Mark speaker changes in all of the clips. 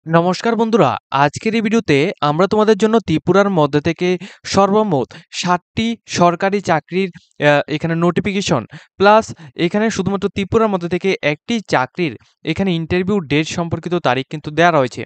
Speaker 1: নমস্কার বন্ধুরা, আজকের এই ভিডিওতে আমরা তোমাদের জন্য ত্রিপুরার মধ্যে থেকে সর্বমোট ৭টি সরকারি চাকরির এখানে নোটিফিকেশন প্লাস এখানে শুধুমাত্র ত্রিপুরার মধ্যে থেকে একটি চাকরির এখানে ইন্টারভিউ ডেট সম্পর্কিত তারিখ কিন্তু দেওয়া রয়েছে,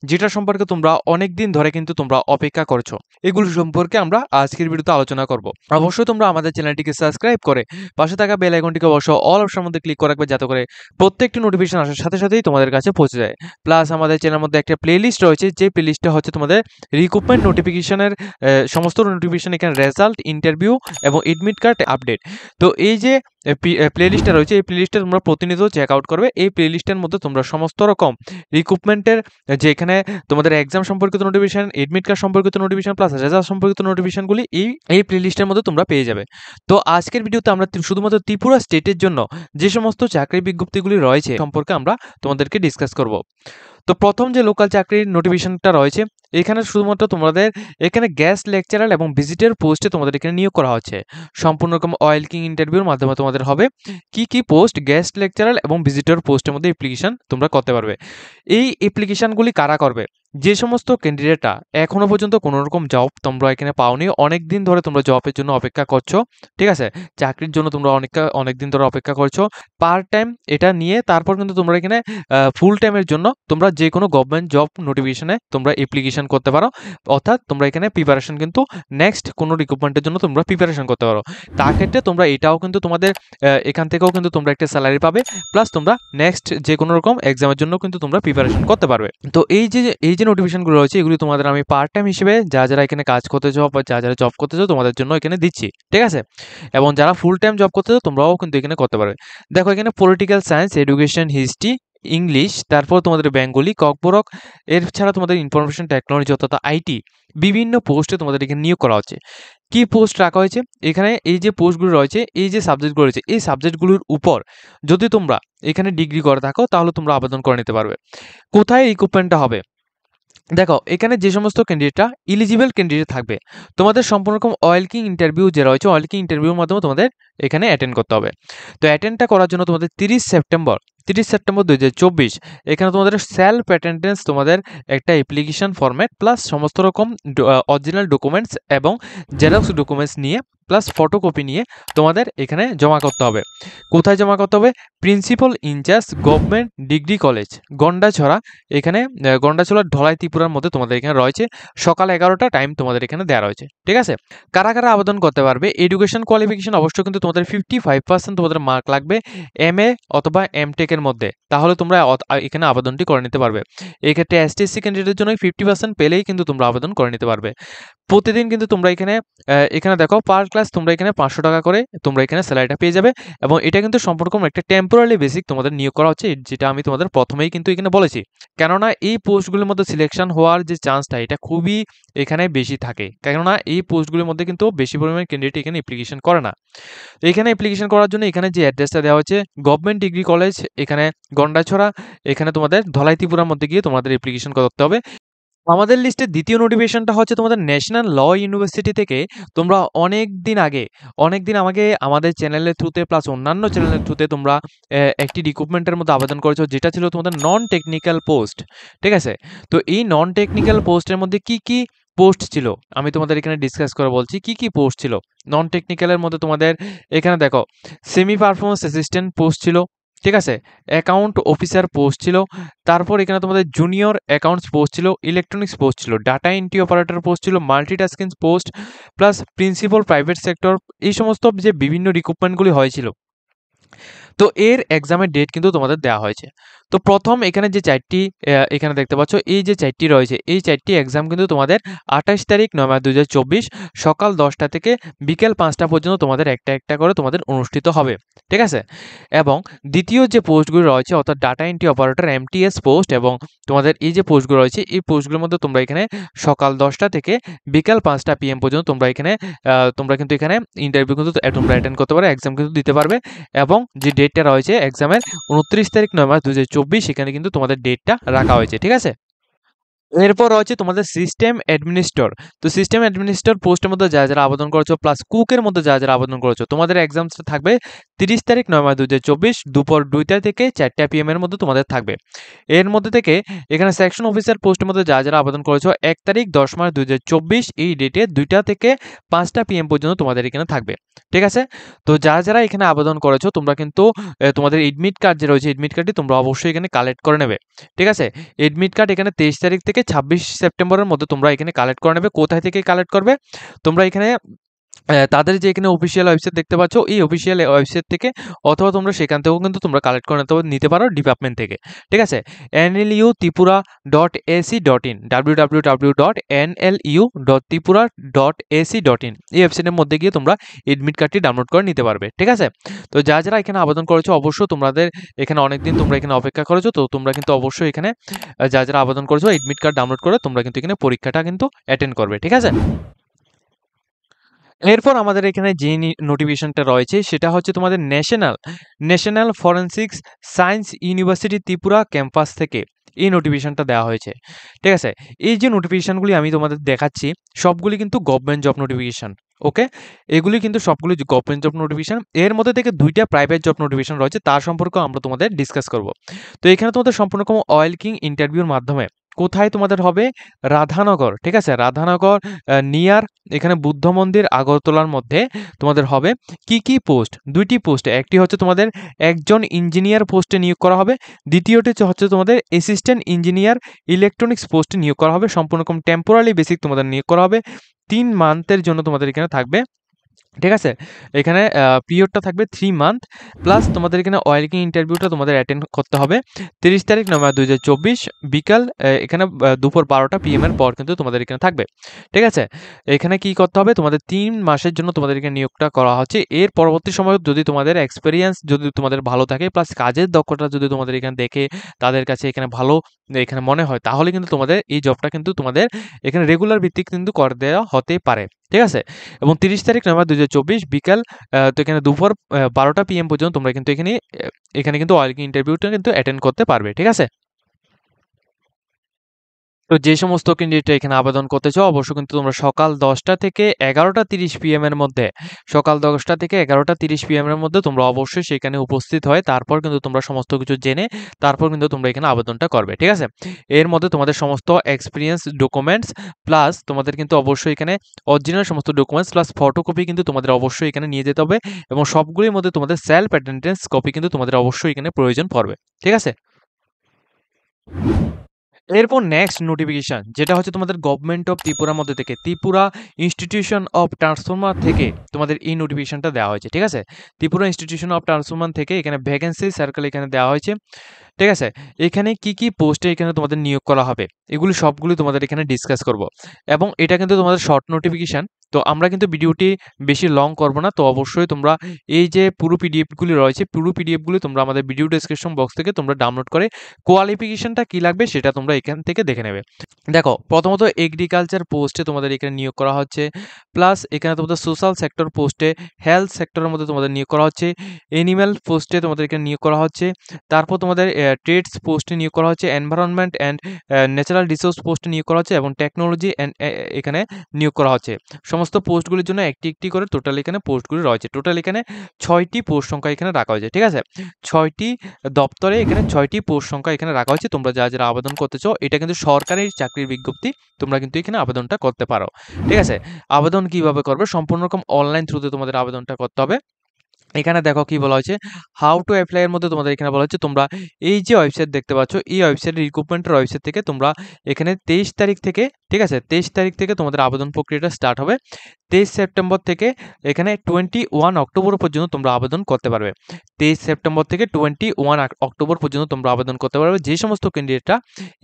Speaker 1: যেটা সম্পর্কে তোমরা অনেক দিন ধরে কিন্তু তোমরা অপেক্ষা করছো। এগুলো সম্পর্কে আমরা আজকের ভিডিওতে আলোচনা করব। অবশ্যই তোমরা আমাদের চ্যানেলটিকে সাবস্ক্রাইব করে পাশে থাকা বেল আইকনটিকে অবশ্যই অল অপশনের মধ্যে ক্লিক করে রাখবে, যাতে করে প্রত্যেকটি নোটিফিকেশন আসার সাথে সাথেই তোমাদের কাছে পৌঁছে যায়। প্লাস আমাদের চ্যানেলের মধ্যে একটা প্লেলিস্ট রয়েছে, যে প্লেলিস্টটা হচ্ছে তোমাদের রিক্রুটমেন্ট নোটিফিকেশনের সমস্ত নোটিফিকেশন, এখানে রেজাল্ট, ইন্টারভিউ এবং এডমিট কার্ড আপডেট। তো এই যে প্লেলিস্টটা রয়েছে, এই প্লেলিস্টে তোমরা প্রতিনিয়ত চেক আউট করবে। এই প্লেলিস্টের মধ্যে তোমরা সমস্ত রকম রিক্রুটমেন্টের যে এখানে তোমাদের এক্সাম সম্পর্কিত নোটিফিকেশন, এডমিট কার্ড সম্পর্কিত নোটিফিকেশন প্লাস রেজাল্ট সম্পর্কিত নোটিফিকেশনগুলি এই প্লেলিস্টের মধ্যে তোমরা পেয়ে যাবে। তো আজকের ভিডিওতে আমরা শুধুমাত্র ত্রিপুরা স্টেটের জন্য যে সমস্ত চাকরি বিজ্ঞপ্তিগুলি রয়েছে সম্পর্কে আমরা তোমাদেরকে ডিসকাস করব। তো প্রথম যে লোকাল চাকরির নোটিফিকেশনটা রয়েছে, এখানে শুধুমাত্র তোমাদের এখানে গেস্ট লেকচারার এবং ভিজিটর পোস্টে তোমাদের এখানে নিয়োগ করা হচ্ছে। সম্পূর্ণ রকম অয়েল কিং ইন্টারভিউর মাধ্যমে তোমাদের হবে। কি পোস্ট, গেস্ট লেকচারার এবং ভিজিটর পোস্টের মধ্যে অ্যাপ্লিকেশন তোমরা করতে পারবে। এই অ্যাপ্লিকেশনগুলি কারা করবে? যে সমস্ত ক্যান্ডিডেটরা এখনো পর্যন্ত কোনো রকম জব তোমরা এখানে পাওনি, অনেক দিন ধরে তোমরা জবের জন্য অপেক্ষা করছো, ঠিক আছে, চাকরির জন্য তোমরা অনেক দিন ধরে অপেক্ষা করছো পার্ট টাইম এটা নিয়ে, তারপর কিন্তু তোমরা এখানে ফুল টাইমের জন্য তোমরা যে কোনো গভর্নমেন্ট জব নোটিফিকেশনে তোমরা অ্যাপ্লিকেশন করতে পারো। অর্থাৎ তোমরা এখানে প্রিপারেশন কিন্তু নেক্সট কোনো রিক্রুটমেন্টের জন্য তোমরা প্রিপারেশন করতে পারো। তার ক্ষেত্রে তোমরা এটাও কিন্তু তোমাদের এখান থেকেও কিন্তু তোমরা একটা স্যালারি পাবে, প্লাস তোমরা নেক্সট যে কোনো রকম এক্সামের জন্য কিন্তু তোমরা প্রিপারেশন করতে পারবে। তো এই যে নোটিফিকেশনগুলো রয়েছে, এগুলি তোমাদের আমি পার্ট টাইম হিসেবে যারা এখানে কাজ করতে চাও বা যারা জব করতে চাও তোমাদের জন্য এখানে দিচ্ছি, ঠিক আছে। এবং যারা ফুল টাইম জব করতে চাও তোমরাও কিন্তু এখানে করতে পারবে। দেখো এখানে political science, education, history, English, তারপর তোমাদের বেঙ্গলি, ককবরক, এর ছাড়া তোমাদের ইনফরমেশন টেকনোলজি অর্থাৎ আইটি, বিভিন্ন পোস্টে তোমাদের এখানে নিয়োগ করা হচ্ছে। কি পোস্ট রাখা হয়েছে এখানে? এই যে পোস্টগুলো রয়েছে, এই যে সাবজেক্টগুলো রয়েছে, এই সাবজেক্টগুলোর উপর যদি তোমরা এখানে ডিগ্রি করে থাকো তাহলে তোমরা আবেদন করে নিতে পারবে। কোথায় রিক্রুটমেন্টটা হবে? দেখো এখানে যে সমস্ত ক্যান্ডিডেটরা ইলিজিবল ক্যান্ডিডেট থাকবে, তোমাদের সম্পূর্ণ রকম অয়েল কিং ইন্টারভিউ যে রয়েছে, অয়েল কিং ইন্টারভিউর মাধ্যমে তোমাদের এখানে অ্যাটেন্ড করতে হবে। তো অ্যাটেন্ডটা করার জন্য তোমাদের 30 সেপ্টেম্বর 2024 এখানে তোমাদের সেলফ অ্যাটেন্ডেন্স, তোমাদের একটা অ্যাপ্লিকেশন ফরম্যাট প্লাস সমস্ত রকম অরিজিনাল ডকুমেন্টস এবং জেরক্স ডকুমেন্টস নিয়ে প্লাস ফটোকপি নিয়ে তোমাদের এখানে জমা করতে হবে। কোথায় জমা করতে হবে? Principal in charge government degree college Gandacherra, এখানে গন্ডাছড়া ঢলাই ত্রিপুরার মধ্যে তোমাদের এখানে রয়েছে। সকাল 11টা টাইম তোমাদের এখানে দেওয়া রয়েছে, ঠিক আছে। কারা কারা আবেদন করতে পারবে? এডুকেশন কোয়ালিফিকেশন অবশ্যই কিন্তু তোমাদের 55% তোমাদের মার্ক লাগবে MA অথবা এমটেকের মধ্যে, তাহলে তোমরা এখানে আবেদনটি করে নিতে পারবে। এক্ষেত্রে STSC ক্যান্ডিডেটের জন্য 50% পেলেই কিন্তু তোমরা আবেদন করে নিতে পারবে। প্রতিদিন কিন্তু তোমরা এখানে দেখো পার ক্লাস তোমরা এখানে 500 টাকা করে তোমরা এখানে স্যালারিটা পেয়ে যাবে। এবং এটা কিন্তু সম্পূর্ণ একটা টেম্পোরারি বেসিক তোমাদের নিয়োগ করা হচ্ছে, যেটা আমি তোমাদের প্রথমেই কিন্তু এখানে বলেছি। কেননা এই পোস্টগুলির মধ্যে সিলেকশন হওয়ার যে চান্সটা এটা খুবই এখানে বেশি থাকে, কেননা এই পোস্টগুলির মধ্যে কিন্তু বেশি পরিমাণে ক্যান্ডিডেট এখানে অ্যাপ্লিকেশন করে না। এখানে অ্যাপ্লিকেশন করার জন্য এখানে যে অ্যাড্রেসটা দেওয়া হচ্ছে, গভর্নমেন্ট ডিগ্রি কলেজ এখানে গন্ডাছড়া, এখানে তোমাদের ধলাই ত্রিপুরার মধ্যে গিয়ে তোমাদের অ্যাপ্লিকেশন করতে হবে। আমাদের লিস্টের দ্বিতীয় নোটিফিকেশনটা হচ্ছে তোমাদের ন্যাশনাল ল ইউনিভার্সিটি থেকে। তোমরা অনেক দিন আমাকে আমাদের চ্যানেলের থ্রুতে প্লাস অন্যান্য চ্যানেলের থ্রুতে তোমরা একটি রিক্রুটমেন্টের মধ্যে আবেদন করেছো, যেটা ছিল তোমাদের নন টেকনিক্যাল পোস্ট, ঠিক আছে। তো এই নন টেকনিক্যাল পোস্টের মধ্যে কি পোস্ট ছিল আমি তোমাদের এখানে ডিসকাস করে বলছি কি পোস্ট ছিল। নন টেকনিক্যালের মধ্যে তোমাদের এখানে দেখো সেমি পারফরমেন্স অ্যাসিস্ট্যান্ট পোস্ট ছিল, ঠিক আছে, অ্যাকাউন্ট অফিসার পোস্ট ছিল, তারপর এখানে তোমাদের জুনিয়র অ্যাকাউন্টস পোস্ট ছিল, ইলেকট্রনিক্স পোস্ট ছিল, ডাটা এন্ট্রি অপারেটর পোস্ট ছিল, multitasking post plus principal private sector, এই সমস্ত যে বিভিন্ন রিক্রুটমেন্টগুলি হয়েছিল। তো এর এক্সামের ডেট কিন্তু তোমাদের দেওয়া হয়েছে। তো প্রথম এখানে যে চারটি এখানে দেখতে পাচ্ছ, এই যে চারটি রয়েছে, এই চারটি এক্সাম কিন্তু তোমাদের 28 তারিখ নভেম্বর 2024 সকাল 10টা থেকে বিকেল 5টা পর্যন্ত তোমাদের একটা করে তোমাদের অনুষ্ঠিত হবে, ঠিক আছে। এবং দ্বিতীয় যে পোস্টগুলো রয়েছে অর্থাৎ data entry operator MTS post, এবং তোমাদের এই যে পোস্টগুলো রয়েছে এই পোস্টগুলোর মধ্যে তোমরা এখানে সকাল 10টা থেকে বিকেল 5টা PM পর্যন্ত তোমরা কিন্তু এখানে ইন্টারভিউ কিন্তু তোমরা অ্যাটেন্ড করতে পারবে, এক্সাম কিন্তু দিতে পারবে। এবং যে ডেটটা রয়েছে এক্সামের 29 তারিখ নভেম্বর 2024 সেখানে কিন্তু তোমাদের ডেটটা রাখা হয়েছে, ঠিক আছে। এরপর রয়েছে তোমাদের সিস্টেম অ্যাডমিনিস্টর। তো সিস্টেম অ্যাডমিনিস্টর পোস্টের মধ্যে যারা আবেদন করেছো প্লাস কুকের মধ্যে যারা আবেদন করেছো, তোমাদের এক্সামসটা থাকবে 30 তারিখ 9 মার্চ 2024 দুপুর 2টা থেকে 4টা PM এর মধ্যে তোমাদের থাকবে। এর মধ্যে থেকে এখানে সেকশন অফিসার পোস্টের মধ্যে যারা আবেদন করেছো 1 তারিখ 10 মার্চ 2024 এই ডেটে 2টা থেকে 5টা PM পর্যন্ত তোমাদের এখানে থাকবে। ঠিক আছে? তো যারা এখানে আবেদন করেছো তোমরা কিন্তু তোমাদের এডমিট কার্ড যে রয়েছে এডমিট কার্ডটি তোমরা অবশ্যই এখানে কালেক্ট করে নেবে। ঠিক আছে? এডমিট কার্ড এখানে 23 তারিখ থেকে 26 সেপ্টেম্বরের মধ্যে তোমরা এখানে কালেক্ট করে নেবে। কোথায় থেকে কালেক্ট করবে? তোমরা এখানে তাদের যে এখানে অফিসিয়াল ওয়েবসাইট দেখতে পাচ্ছ এই অফিসিয়াল ওয়েবসাইট থেকে অথবা তোমরা সেখান থেকেও কিন্তু তোমরা কালেক্ট করে নিতে পারো ডিপার্টমেন্ট থেকে। ঠিক আছে? nlutripura.ac.in www.nlu.tripura.ac.in এই ওয়েবসাইটের মধ্যে গিয়ে তোমরা এডমিট কার্ডটি ডাউনলোড করে নিতে পারবে। ঠিক আছে? তো যারা এখানে আবেদন করেছো অবশ্যই তোমাদের এখানে অনেকদিন তোমরা এখানে অপেক্ষা করেছো, তো তোমরা কিন্তু অবশ্যই এখানে যারা আবেদন করেছো এডমিট কার্ড ডাউনলোড করে তোমরা কিন্তু এখানে পরীক্ষাটা কিন্তু অ্যাটেন্ড করবে। ঠিক আছে? এরপর আমাদের এখানে যে নোটিফিকেশনটা রয়েছে সেটা হচ্ছে তোমাদের national forensics science university Tripura campus থেকে এই নোটিফিকেশনটা দেওয়া হয়েছে। ঠিক আছে? এই যে নোটিফিকেশনগুলি আমি তোমাদের দেখাচ্ছি সবগুলি কিন্তু গভর্নমেন্ট জব নোটিফিকেশন। ওকে, এগুলি কিন্তু সবগুলি গভর্নমেন্ট জব নোটিফিকেশন। এর মধ্যে থেকে 2টা প্রাইভেট জব নোটিফিকেশন রয়েছে, তার সম্পর্কে আমরা তোমাদের ডিসকাস করব। তো এখানে তোমাদের সম্পূর্ণ অয়েল কিং ইন্টারভিউর মাধ্যমে কোথায় তোমাদের হবে? রাধানগর। ঠিক আছে? রাধানগর নিয়ার এখানে বুদ্ধ মন্দির আগরতলার মধ্যে তোমাদের হবে কি পোস্ট? 2টি পোস্টে, একটি হচ্ছে তোমাদের একজন ইঞ্জিনিয়ার পোস্টে নিয়োগ করা হবে, দ্বিতীয়টি হচ্ছে তোমাদের অ্যাসিস্ট্যান্ট ইঞ্জিনিয়ার ইলেকট্রনিক্স পোস্টে নিয়োগ করা হবে। সম্পূর্ণ টেম্পোরারি বেসিক তোমাদের নিয়োগ করা হবে, 3 মান্থের জন্য তোমাদের এখানে থাকবে। ঠিক আছে? এখানে পিরিয়ডটা থাকবে 3 মান্থ প্লাস তোমাদের এখানে অয়েল কিং ইন্টারভিউটা তোমাদের অ্যাটেন্ড করতে হবে 30 তারিখ 9 মার্চ 2024 বিকাল এখানে দুপুর 12টা PM এর পর কিন্তু তোমাদের এখানে থাকবে। ঠিক আছে? এখানে কি করতে হবে? তোমাদের 3 মাসের জন্য তোমাদের এখানে নিয়োগটা করা হচ্ছে। এর পরবর্তী সময়ে যদি তোমাদের এক্সপেরিয়েন্স যদি তোমাদের ভালো থাকে প্লাস কাজের দক্ষতা যদি তোমাদের এখানে দেখে তাদের কাছে এখানে ভালো এখানে মনে হয় তাহলে কিন্তু তোমাদের এই জবটা কিন্তু তোমাদের এখানে রেগুলার ভিত্তিক কিন্তু করে দেওয়া হতে পারে। ঠিক আছে? এবং 30 তারিখ 9 মার্চ 2024 বিকাল তো এখানে দুপুর 12টা PM পর্যন্ত তোমরা কিন্তু এখানে কিন্তু অয়েল কিং ইন্টারভিউটা কিন্তু অ্যাটেন্ড করতে পারবে। ঠিক আছে? তো যে সমস্ত ক্যান্ডিডেট এখানে আবেদন করতে চাও অবশ্যই কিন্তু তোমরা সকাল 10টা থেকে 11টা 30 PM এর মধ্যে সকাল 10টা থেকে 11টা 30 PM এর মধ্যে তোমরা অবশ্যই সেখানে উপস্থিত হয় তারপর কিন্তু তোমরা সমস্ত কিছু জেনে তারপর কিন্তু তোমরা এখানে আবেদনটা করবে। ঠিক আছে? এর মধ্যে তোমাদের সমস্ত এক্সপিরিয়েন্স ডকুমেন্টস প্লাস তোমাদের কিন্তু অবশ্যই এখানে অরিজিনাল সমস্ত ডকুমেন্টস প্লাস ফটোকপি কিন্তু তোমাদের অবশ্যই এখানে নিয়ে যেতে হবে এবং সবগুলির মধ্যে তোমাদের সেলফ অ্যাটেন্ডেন্স কপি কিন্তু তোমাদের অবশ্যই এখানে প্রয়োজন পড়বে। ঠিক আছে? এরপর নেক্সট নোটিফিকেশন যেটা হচ্ছে তোমাদের গভর্নমেন্ট অফ ত্রিপুরার মধ্যে থেকে ত্রিপুরা ইনস্টিটিউশন অফ ট্রান্সফরমার থেকে তোমাদের এই নোটিফিকেশনটা দেওয়া হয়েছে। ঠিক আছে? ত্রিপুরা ইনস্টিটিউশন অফ ট্রান্সফরমার থেকে এখানে ভ্যাকেন্সি সার্কেল এখানে দেওয়া হয়েছে। ঠিক আছে? এখানে কি পোস্টে এখানে তোমাদের নিয়োগ করা হবে এগুলি সবগুলি তোমাদের এখানে ডিসকাস করব এবং এটা কিন্তু তোমাদের শর্ট নোটিফিকেশন। তো আমরা কিন্তু ভিডিওটি বেশি লং করব না, তো অবশ্যই তোমরা এই যে পুরো পিডিএফগুলি রয়েছে পুরো পিডিএফগুলি তোমরা আমাদের ভিডিও ডেসক্রিপশন বক্স থেকে তোমরা ডাউনলোড করে কোয়ালিফিকেশনটা কি লাগবে সেটা তোমরা এখান থেকে দেখে নেবে। দেখো, প্রথমত এগ্রিকালচার পোস্টে তোমাদের এখানে নিয়োগ করা হচ্ছে, প্লাস এখানে তোমাদের সোশ্যাল সেক্টর পোস্টে হেলথ সেক্টরের মধ্যে তোমাদের নিয়োগ করা হচ্ছে, এনিম্যাল পোস্টে তোমাদের এখানে নিয়োগ করা হচ্ছে, তারপর তোমাদের ট্রেডস পোস্টে নিয়োগ করা হচ্ছে, এনভায়রনমেন্ট অ্যান্ড ন্যাচারাল রিসোর্স পোস্টে নিয়োগ করা হচ্ছে এবং টেকনোলজি অ্যান্ড এখানে নিয়োগ করা হচ্ছে। সমস্ত পোস্টগুলির জন্য একটি করে টোটাল এখানে পোস্টগুলি রয়েছে। টোটাল এখানে 6টি পোস্ট সংখ্যা এখানে রাখা হয়েছে। ঠিক আছে? 6টি দপ্তরে এখানে 6টি পোস্ট সংখ্যা এখানে রাখা হয়েছে। তোমরা যারা আবেদন করতে চাও এটা কিন্তু সরকারি চাকরির বিজ্ঞপ্তি, তোমরা কিন্তু এখানে আবেদনটা করতে পারো। ঠিক আছে? আবেদন কিভাবে করবে? সম্পূর্ণ রকম অনলাইন থ্রুতে তোমাদের আবেদনটা করতে হবে। এখানে দেখো কি বলা হয়েছে, হাউ টু অ্যাপ্লাই এর মধ্যে তোমাদের এখানে বলা হচ্ছে তোমরা এই যে ওয়েবসাইট দেখতে পাচ্ছ এই ওয়েবসাইট রিক্রুটমেন্টের ওয়েবসাইট থেকে তোমরা এখানে 23 তারিখ থেকে, ঠিক আছে, 23 তারিখ থেকে তোমাদের আবেদন প্রক্রিয়াটা স্টার্ট হবে। 23 সেপ্টেম্বর থেকে এখানে 21 অক্টোবর পর্যন্ত তোমরা আবেদন করতে পারবে। 23 সেপ্টেম্বর থেকে 21 অক্টোবর পর্যন্ত তোমরা আবেদন করতে পারবে। যে সমস্ত ক্যান্ডিডেটরা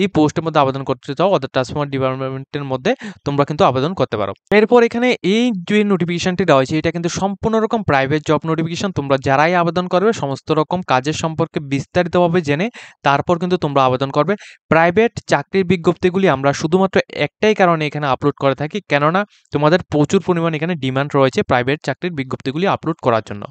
Speaker 1: এই পোস্টের মধ্যে আবেদন করতে চাও অর্থাৎ ট্রান্সপোর্ট ডিপার্টমেন্টের মধ্যে তোমরা কিন্তু আবেদন করতে পারো। এরপর এখানে এই যে নোটিফিকেশনটি দেওয়া হয়েছে এটা কিন্তু সম্পূর্ণ রকম প্রাইভেট জব নোটিফিকেশন। তোমরা যারাই আবেদন করবে সমস্ত রকম কাজের সম্পর্কে বিস্তারিতভাবে জেনে তারপর কিন্তু তোমরা আবেদন করবে। প্রাইভেট চাকরির বিজ্ঞপ্তিগুলি আমরা শুধুমাত্র একটাই কারণে এখানে আপলোড করে থাকি, কেননা তোমাদের প্রচুর পরিমাণে পরিমাণ এখানে ডিমান্ড রয়েছে প্রাইভেট চাকরির বিজ্ঞপ্তিগুলি আপলোড করার জন্য।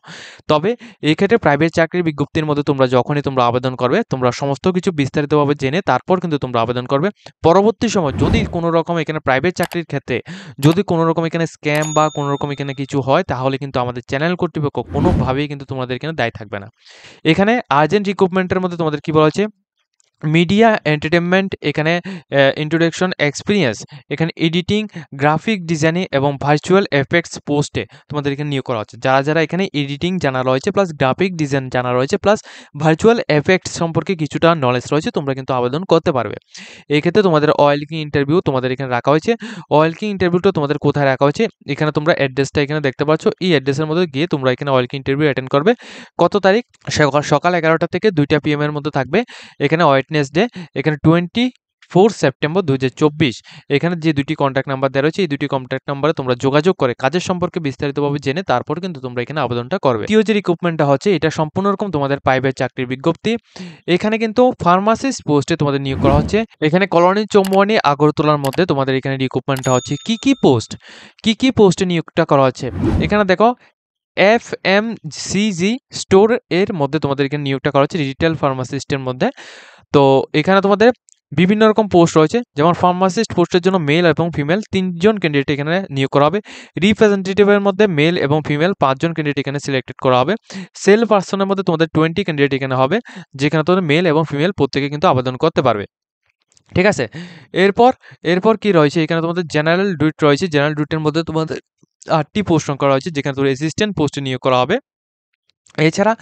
Speaker 1: তবে এক্ষেত্রে প্রাইভেট চাকরির বিজ্ঞপ্তির মধ্যে যখনই তোমরা আবেদন করবে, তোমরা সমস্ত কিছু বিস্তারিতভাবে জেনে তারপর কিন্তু তোমরা আবেদন করবে। পরবর্তী সময় যদি কোনো রকম এখানে প্রাইভেট চাকরির ক্ষেত্রে যদি কোনো রকম এখানে স্ক্যাম বা কোনো রকম এখানে কিছু হয়, তাহলে কিন্তু আমাদের চ্যানেল কর্তৃপক্ষ কোনোভাবেই কিন্তু তোমাদের এখানে দায় থাকবে না। এখানে আর্জেন্ট রিক্রুটমেন্টের মধ্যে তোমাদের কি বলা হয়েছে, মিডিয়া এন্টারটেনমেন্ট, এখানে ইন্ট্রোডাকশন এক্সপিরিয়েন্স, এখানে এডিটিং, গ্রাফিক ডিজাইনিং এবং ভার্চুয়াল এফেক্টস পোস্টে তোমাদের এখানে নিয়োগ করা হচ্ছে। যারা এখানে এডিটিং জানা রয়েছে প্লাস গ্রাফিক ডিজাইন জানা রয়েছে প্লাস ভার্চুয়াল এফেক্টস সম্পর্কে কিছুটা নলেজ রয়েছে, তোমরা কিন্তু আবেদন করতে পারবে। এক্ষেত্রে তোমাদের ওয়েলকিং ইন্টারভিউ তোমাদের এখানে রাখা হয়েছে। ওয়েলকিং ইন্টারভিউটা তোমাদের কোথায় রাখা হয়েছে, এখানে তোমরা অ্যাড্রেসটা এখানে দেখতে পাচ্ছ। এই অ্যাড্রেসের মধ্যে গিয়ে তোমরা এখানে ওয়েলকিং ইন্টারভিউ অ্যাটেন্ড করবে। কত তারিখ, সকাল 11টা থেকে 2টা PM এর মধ্যে থাকবে। এখানে ওয়েডনেসডে, এখানে 24 সেপ্টেম্বর 2024। এখানে যে দুটি কন্ট্যাক্ট নাম্বার দেওয়া রয়েছে, এই দুটি কন্ট্যাক্ট নাম্বারে তোমরা যোগাযোগ করে কাজের সম্পর্কে বিস্তারিতভাবে জেনে তারপর কিন্তু তোমরা এখানে আবেদনটা করবে। দ্বিতীয় যে রিক্রুটমেন্টটা হচ্ছে, এটা সম্পূর্ণ রকম তোমাদের প্রাইভেট চাকরির বিজ্ঞপ্তি। এখানে কিন্তু ফার্মাসিস্ট পোস্টে তোমাদের নিয়োগ করা হচ্ছে। এখানে কলোনি চৌমুহনী আগরতলার মধ্যে তোমাদের এখানে রিক্রুটমেন্টটা হচ্ছে। কি কি পোস্টে নিয়োগটা করা হচ্ছে, এখানে দেখো FMCG স্টোর এর মধ্যে তোমাদের এখানে নিয়োগটা করা হচ্ছে, ডিজিটাল ফার্মাসিস্টের মধ্যে। তো এখানে তোমাদের বিভিন্ন রকম পোস্ট রয়েছে, যেমন ফার্মাসিস্ট পোস্টের জন্য মেল এবং ফিমেল 3 জন ক্যান্ডিডেট এখানে নিয়োগ করা হবে। রিপ্রেজেন্টেটিভের মধ্যে মেল এবং ফিমেল 5 জন ক্যান্ডিডেট এখানে সিলেক্টেড করা হবে। সেল পার্সনের মধ্যে তোমাদের 20 ক্যান্ডিডেট এখানে হবে, যেখানে তোমাদের মেল এবং ফিমেল প্রত্যেকে কিন্তু আবেদন করতে পারবে। ঠিক আছে, এরপর কি রয়েছে, এখানে তোমাদের জেনারেল ডিউটি রয়েছে। জেনারেল ডিউটির মধ্যে তোমাদের 8টি পোস্ট করা হয়েছে, যেখানে তোমাদের অ্যাসিস্ট্যান্ট পোস্টে নিয়োগ করা হবে। এছাড়া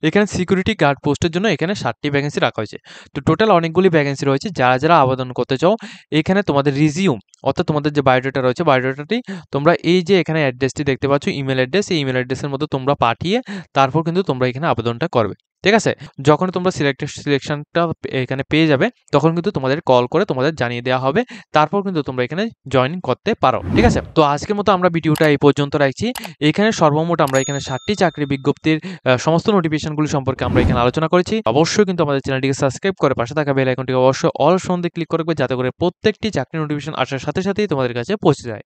Speaker 1: এখানে সিকিউরিটি গার্ড পোস্টের জন্য এখানে 7টি ভ্যাকেন্সি রাখা হয়েছে। তো টোটাল অনেকগুলি ভ্যাকেন্সি রয়েছে। যারা আবেদন করতে চাও, এখানে তোমাদের রিজিউম অর্থাৎ তোমাদের যে বায়োডাটা রয়েছে, বায়োডাটাটি তোমরা এই যে এখানে অ্যাড্রেসটি দেখতে পাচ্ছ, ইমেল অ্যাড্রেস, এই ইমেল অ্যাড্রেসের মধ্যে তোমরা পাঠিয়ে তারপর কিন্তু তোমরা এখানে আবেদনটা করবে। ঠিক আছে, যখন তোমরা সিলেকশনটা এখানে পেয়ে যাবে, তখন কিন্তু তোমাদের কল করে তোমাদের জানিয়ে দেওয়া হবে, তারপর কিন্তু তোমরা এখানে জয়েন করতে পারো। ঠিক আছে, তো আজকের মতো আমরা ভিডিওটা এই পর্যন্ত রাখছি। এখানে সর্বমোট আমরা এখানে 7টি চাকরি বিজ্ঞপ্তির সমস্ত নোটিফিকেশনগুলি সম্পর্কে আমরা এখানে আলোচনা করেছি। অবশ্যই কিন্তু আমাদের চ্যানেলটিকে সাবস্ক্রাইব করে পাশে থাকা বেল আইকনটিকে অবশ্যই অল সন্ধে ক্লিক করবে, যাতে করে প্রত্যেকটি চাকরি নোটিফিকেশন আসার সাথে সাথেই তোমাদের কাছে পৌঁছে যায়।